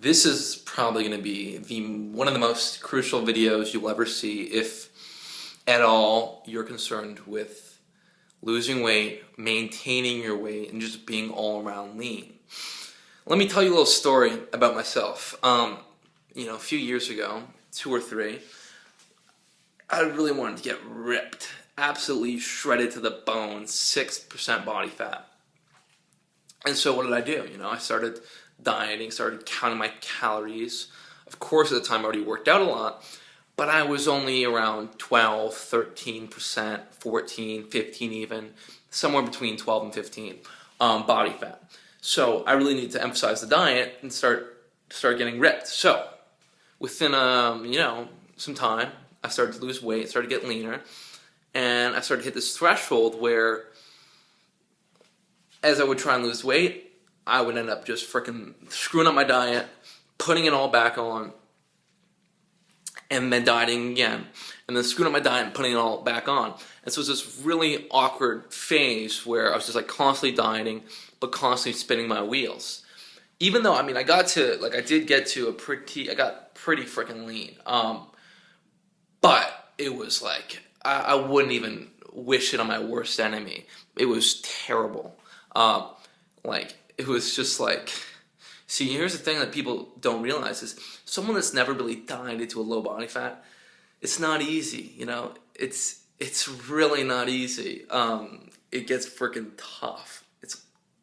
This is probably going to be one of the most crucial videos you'll ever see if at all you're concerned with losing weight, maintaining your weight, and just being all around lean. Let me tell you a little story about myself. A few years ago, 2 or 3, I really wanted to get ripped, absolutely shredded to the bone, 6% body fat. And so what did I do? I started dieting, started counting my calories. Of course, at the time I already worked out a lot, but I was only around 12, 13%, 14, 15 even, somewhere between 12 and 15 body fat. So I really needed to emphasize the diet and start getting ripped. So within some time, I started to lose weight, started to get leaner, and I started to hit this threshold where as I would try and lose weight, I would end up just freaking screwing up my diet, putting it all back on, and then dieting again, and then screwing up my diet and putting it all back on. And so it was this really awkward phase where I was just like constantly dieting, but constantly spinning my wheels. Even though, I got pretty freaking lean. But it was like, I wouldn't even wish it on my worst enemy. It was terrible. It was just like, see, here's the thing that people don't realize is someone that's never really dieted to a low body fat, it's not easy, it's really not easy. It gets freaking tough.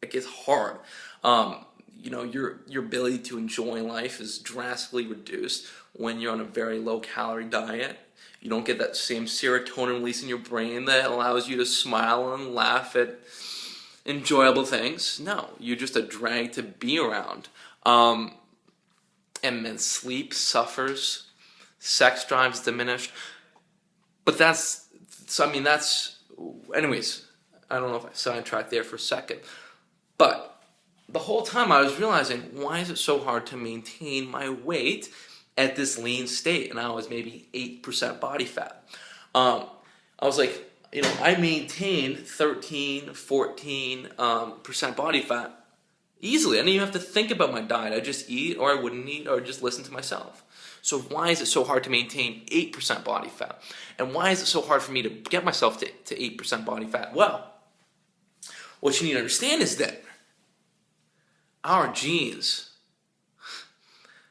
It gets hard. Your ability to enjoy life is drastically reduced when you're on a very low calorie diet. You don't get that same serotonin release in your brain that allows you to smile and laugh at enjoyable things. No, you're just a drag to be around. And then sleep suffers, sex drive's diminished. But anyways, I don't know if I sidetracked there for a second. But the whole time I was realizing, why is it so hard to maintain my weight at this lean state? And I was maybe 8% body fat. I was like, I maintained 13, 14% body fat easily. I didn't even have to think about my diet. I just eat, or I wouldn't eat, or just listen to myself. So why is it so hard to maintain 8% body fat? And why is it so hard for me to get myself to 8% body fat? Well, what you need to understand is that our genes,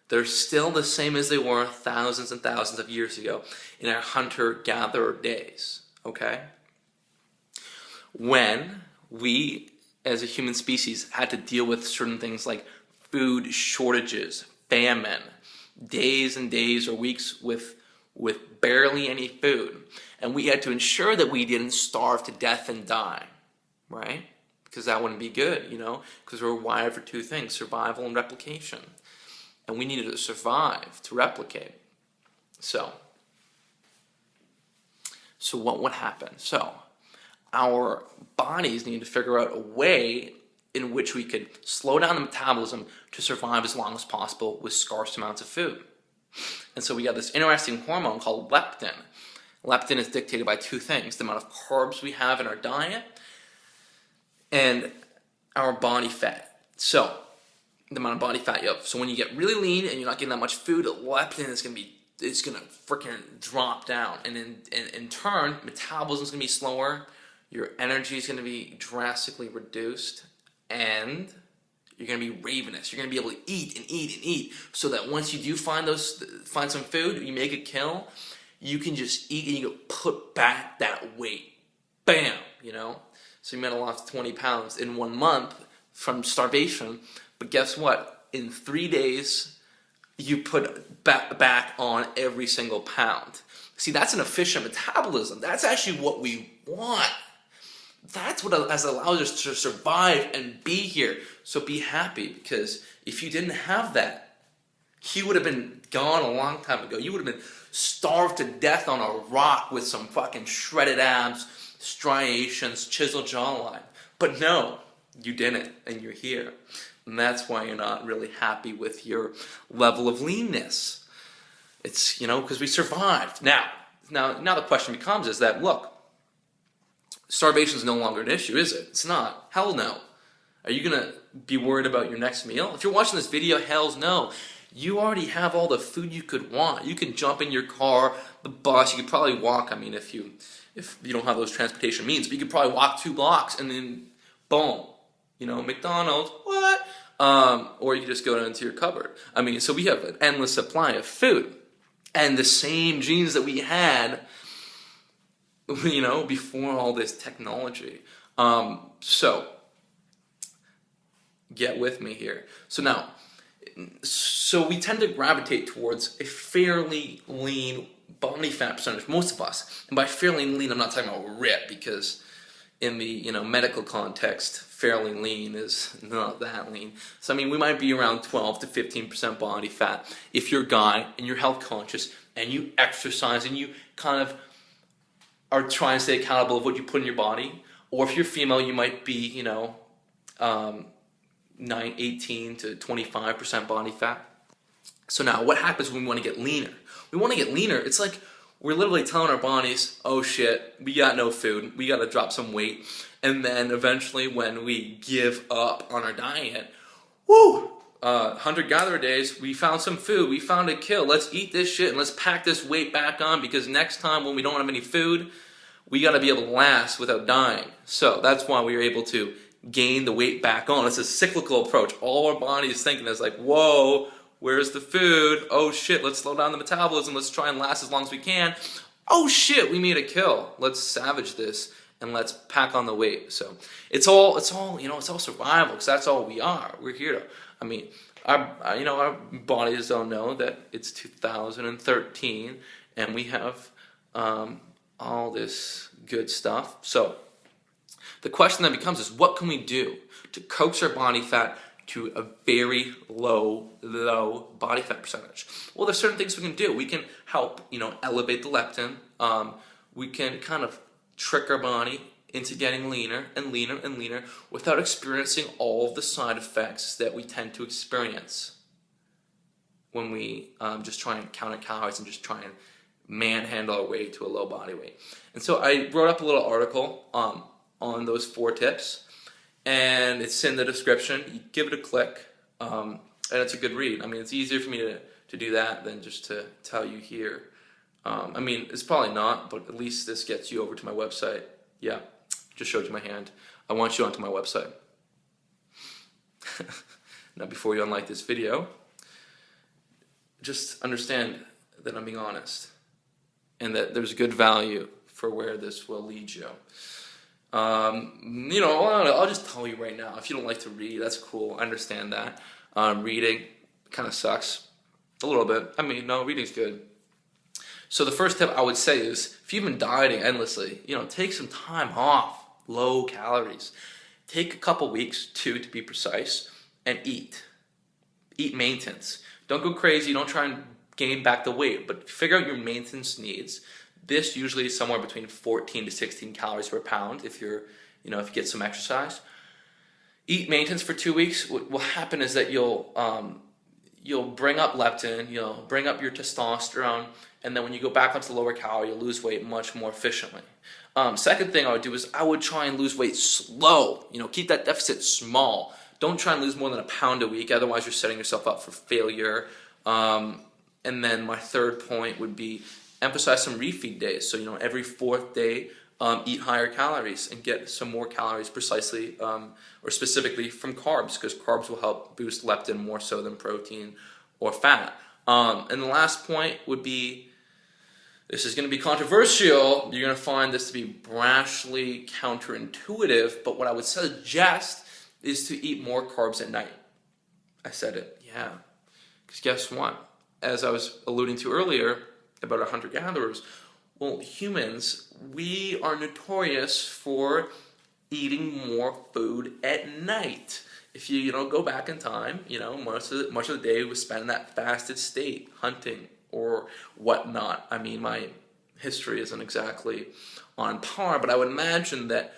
they're still the same as they were thousands and thousands of years ago in our hunter-gatherer days. Okay? When we, as a human species, had to deal with certain things like food shortages, famine, days and days or weeks with barely any food, and we had to ensure that we didn't starve to death and die, right? Because that wouldn't be good, because we're wired for 2 things, survival and replication. And we needed to survive to replicate. So what would happen? So our bodies need to figure out a way in which we could slow down the metabolism to survive as long as possible with scarce amounts of food. And so we got this interesting hormone called leptin. Leptin is dictated by 2 things, the amount of carbs we have in our diet and our body fat. So the amount of body fat you have. So when you get really lean and you're not getting that much food, leptin is going to freaking drop down. And in turn, metabolism is going to be slower, your energy is going to be drastically reduced, and you're going to be ravenous. You're going to be able to eat and eat and eat, so that once you do find some food, you make a kill, you can just eat and you can put back that weight. Bam! So you might have lost 20 pounds in 1 month from starvation, but guess what? In 3 days, you put back on every single pound. See, that's an efficient metabolism. That's actually what we want. That's what has allowed us to survive and be here. So be happy, because if you didn't have that, you would have been gone a long time ago. You would have been starved to death on a rock with some fucking shredded abs, striations, chiseled jawline. But no, you didn't, and you're here. And that's why you're not really happy with your level of leanness. It's, because we survived. Now the question becomes is that, look, starvation is no longer an issue, is it? It's not. Hell no. Are you going to be worried about your next meal? If you're watching this video, hells no. you already have all the food you could want. You can jump in your car, the bus, you could probably walk. I mean, if you don't have those transportation means, but you could probably walk 2 blocks and then boom, McDonald's, what? Or you could just go down to your cupboard. I mean, so we have an endless supply of food. And the same genes that we had, before all this technology. So, get with me here. So we tend to gravitate towards a fairly lean body fat percentage, most of us. And by fairly lean, I'm not talking about rip, because in the medical context, fairly lean is not that lean. So I mean, we might be around 12 to 15% body fat if you're a guy and you're health conscious and you exercise and you kind of are trying to stay accountable of what you put in your body. Or if you're female, you might be 18 to 25% body fat. So now, what happens when we want to get leaner? We want to get leaner. It's like we're literally telling our bodies, oh shit, we got no food. We got to drop some weight. And then eventually when we give up on our diet, hunter-gatherer days, we found some food. We found a kill. Let's eat this shit and let's pack this weight back on, because next time when we don't have any food, we got to be able to last without dying. So that's why we were able to gain the weight back on. It's a cyclical approach. All our body is thinking is like, whoa, where's the food? Oh shit, let's slow down the metabolism. Let's try and last as long as we can. Oh shit, we made a kill. Let's savage this and let's pack on the weight. So it's all survival, because that's all we are. We're here to, I mean, our bodies don't know that it's 2013 and we have all this good stuff. So the question then becomes is, what can we do to coax our body fat to a very low body fat percentage? Well, there's certain things we can do. We can help, elevate the leptin. We can kind of trick our body into getting leaner and leaner and leaner without experiencing all of the side effects that we tend to experience when we just try and count our calories and just try and manhandle our way to a low body weight. And so I wrote up a little article on those 4 tips, and it's in the description. You give it a click, and it's a good read. I mean, it's easier for me to do that than just to tell you here. I mean, it's probably not, but at least this gets you over to my website. Yeah, just showed you my hand. I want you onto my website. Now, before you unlike this video, just understand that I'm being honest, and that there's good value for where this will lead you. I'll just tell you right now, if you don't like to read, that's cool. I understand that. Reading kind of sucks a little bit. I mean, no, reading's good. So the first tip I would say is, if you've been dieting endlessly, take some time off, low calories. Take a couple weeks, 2 to be precise, and eat. Eat maintenance. Don't go crazy. Don't try and gain back the weight, but figure out your maintenance needs. This usually is somewhere between 14 to 16 calories per pound if you get some exercise. Eat maintenance for 2 weeks. What will happen is that you'll bring up leptin, you'll bring up your testosterone, and then when you go back onto the lower calorie, you'll lose weight much more efficiently. Second thing I would do is I would try and lose weight slow. Keep that deficit small. Don't try and lose more than 1 pound a week, otherwise you're setting yourself up for failure. And then my third point would be emphasize some refeed days. So, every 4th day, eat higher calories and get some more calories precisely or specifically from carbs, because carbs will help boost leptin more so than protein or fat. And the last point would be, this is going to be controversial. You're going to find this to be brashly counterintuitive, but what I would suggest is to eat more carbs at night. I said it, yeah. Because guess what? As I was alluding to earlier about our hunter-gatherers, well, humans, we are notorious for eating more food at night. If you go back in time, much of the day was spent in that fasted state, hunting or whatnot. I mean, my history isn't exactly on par, but I would imagine that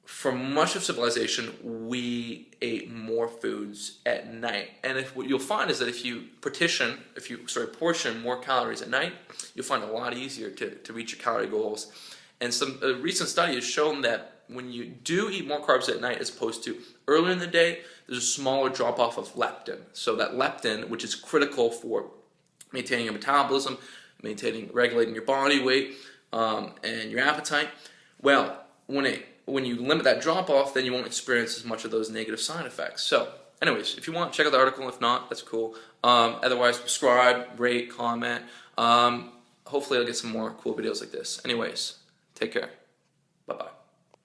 for much of civilization, we ate more foods at night. And what you'll find is that if you portion more calories at night, you'll find it a lot easier to reach your calorie goals. And some recent study has shown that when you do eat more carbs at night as opposed to earlier in the day, there's a smaller drop off of leptin. So that leptin, which is critical for maintaining your metabolism, regulating your body weight, and your appetite, well, when you limit that drop off, then you won't experience as much of those negative side effects. So anyways, if you want, check out the article. If not, that's cool. Otherwise, subscribe, rate, comment. Hopefully I'll get some more cool videos like this. Anyways, take care. Bye-bye.